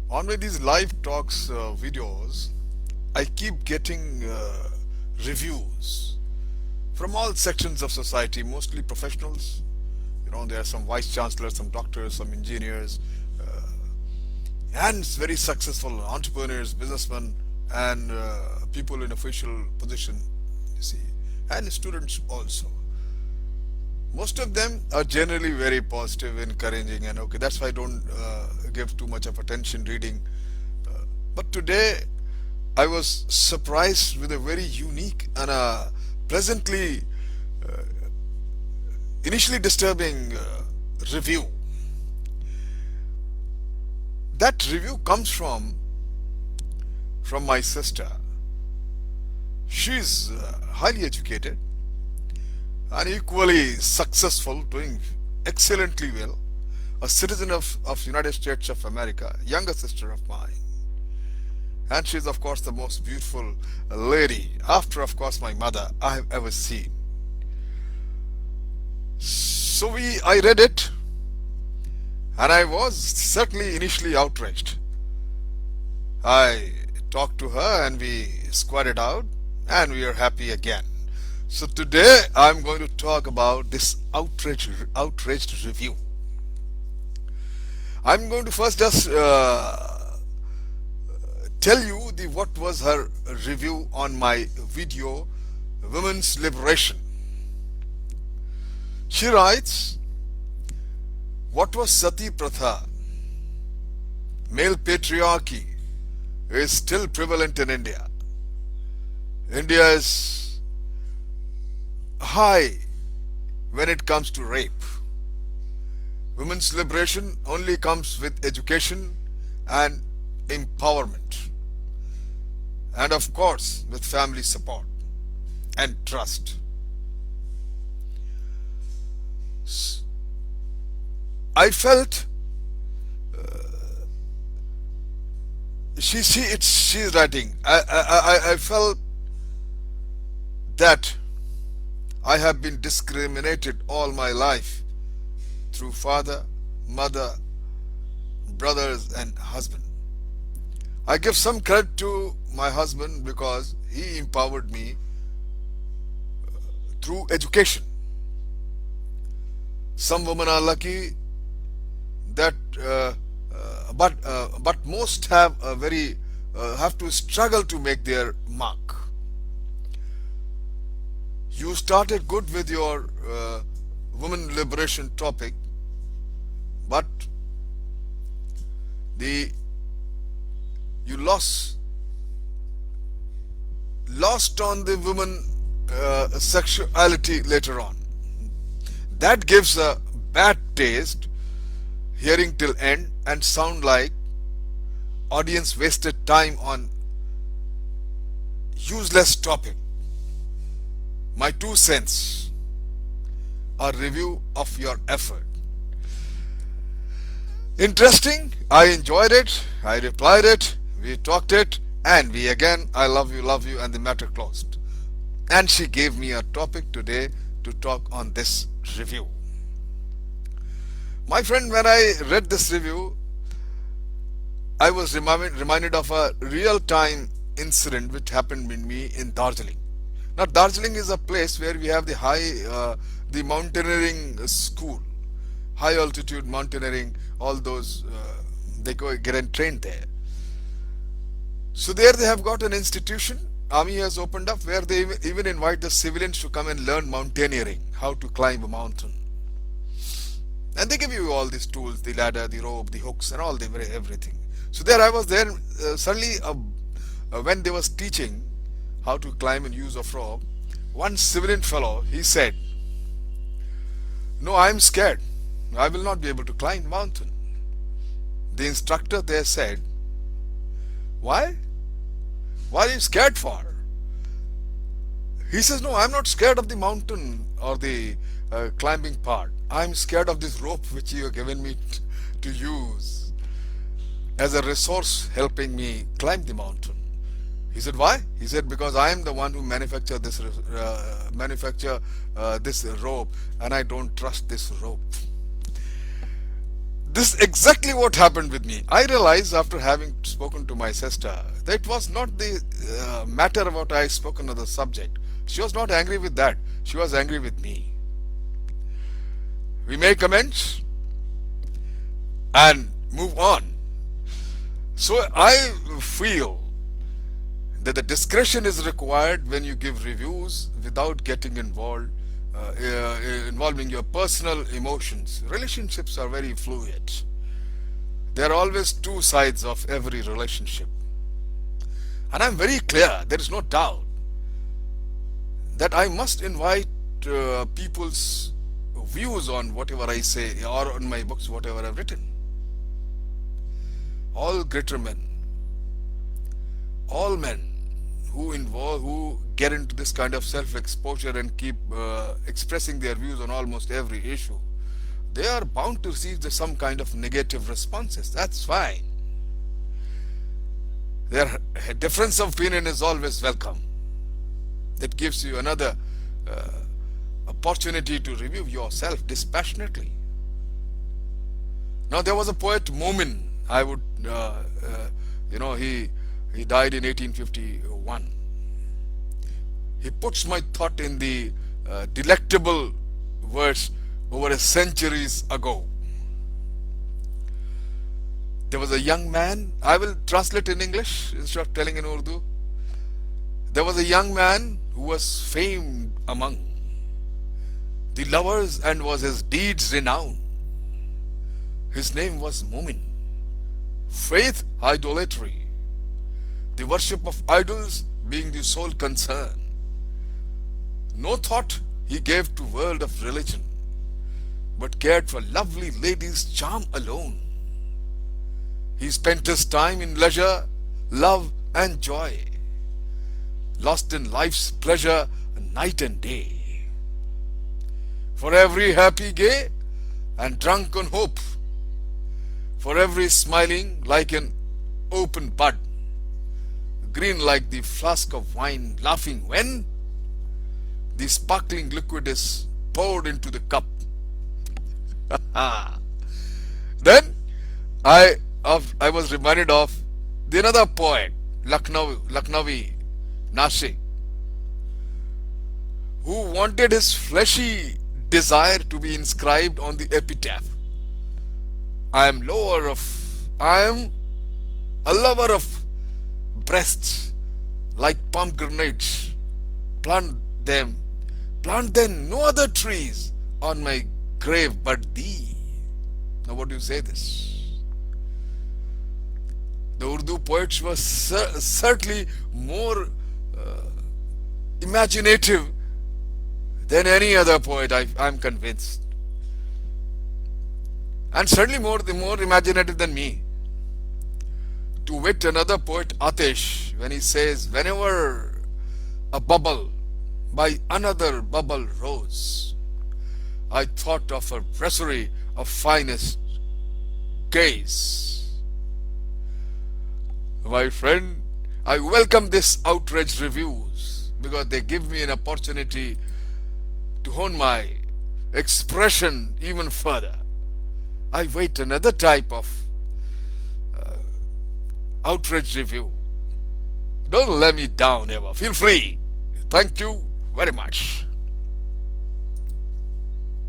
On my these live talks videos, I keep getting reviews from all sections of society, mostly professionals. There are some vice chancellors, some doctors, some engineers, and very successful entrepreneurs, businessmen, and people in official position, you see, and students also. Most of them are generally very positive, encouraging, and okay, that's why I don't give too much of attention reading. But today I was surprised with a very unique and pleasantly, initially disturbing review. That review comes from my sister. She's highly educated and equally successful, doing excellently well, a citizen of United States of America, younger sister of mine. And she's of course the most beautiful lady, after of course my mother, I have ever seen. So I read it, and I was certainly initially outraged. I talked to her and we squatted out, and we are happy again. So today I'm going to talk about this outraged review. I'm going to first just tell you what was her review on my video, Women's Liberation. She writes, what was Sati Pratha? Male patriarchy is still prevalent in India. India is high when it comes to rape. Women's liberation only comes with education and empowerment, and of course with family support and trust. I felt she's writing. I felt that I have been discriminated all my life through father, mother, brothers, and husband. I give some credit to my husband because he empowered me through education. Some women are lucky that, but most have a very have to struggle to make their mark. You started good with your women liberation topic, but the you lost on the woman sexuality later on. That gives a bad taste, hearing till end and sound like audience wasted time on useless topic. My 2 cents, a review of your effort. Interesting, I enjoyed it, I replied it, we talked it, and we again, I love you, and the matter closed. And she gave me a topic today to talk on this review. My friend, when I read this review, I was reminded of a real-time incident which happened with me in Darjeeling. Now, Darjeeling is a place where we have the mountaineering school, high altitude mountaineering. All those they get and trained there. So there they have got an institution. Army has opened up where they even invite the civilians to come and learn mountaineering, how to climb a mountain. And they give you all these tools, the ladder, the rope, the hooks, and all everything. So there I was there. Suddenly, when they was teaching how to climb and use of rope, one civilian fellow, he said, "No, I am scared. I will not be able to climb the mountain." The instructor there said, "Why? What are you scared for?" He says, "No, I'm not scared of the mountain or the climbing part. I'm scared of this rope which you have given me to use as a resource helping me climb the mountain." He said, "Why?" He said, "Because I am the one who manufactured this rope, and I don't trust this rope." This is exactly what happened with me. I realized after having spoken to my sister that it was not the matter about I spoken of the subject. She was not angry with that. She was angry with me. We make amends and move on. So I feel that the discretion is required when you give reviews without getting involving your personal emotions. Relationships are very fluid. There are always two sides of every relationship. And I'm very clear, there is no doubt, that I must invite people's views on whatever I say or on my books, whatever I've written. All greater men, all men who get into this kind of self-exposure and keep expressing their views on almost every issue, they are bound to receive some kind of negative responses. That's fine. Their difference of opinion is always welcome. That gives you another opportunity to review yourself dispassionately. Now there was a poet Momin. I would, he died in 1851. He puts my thought in the delectable words over a centuries ago. There was a young man, I will translate in English instead of telling in Urdu. There was a young man who was famed among the lovers and was his deeds renowned. His name was Mumin. Faith, idolatry, the worship of idols being the sole concern. No thought he gave to world of religion, but cared for lovely ladies' charm alone. He spent his time in leisure, love and joy, lost in life's pleasure night and day. For every happy gay and drunk on hope, for every smiling like an open bud, green like the flask of wine, laughing when the sparkling liquid is poured into the cup. Then I was reminded of the another poet, Lucknowi Nasik, who wanted his fleshy desire to be inscribed on the epitaph. I am a lover of breasts like pomegranates. Plant them no other trees on my grave but thee. Now what do you say this? The Urdu poets were certainly more imaginative than any other poet, I'm convinced. And certainly more imaginative than me. To wit another poet, Atesh, when he says, whenever a bubble by another bubble rose, I thought of a brasserie of finest gaze. My friend, I welcome this outraged reviews because they give me an opportunity to hone my expression even further. I wait another type of outrage review. Don't let me down ever. Feel free. Thank you very much.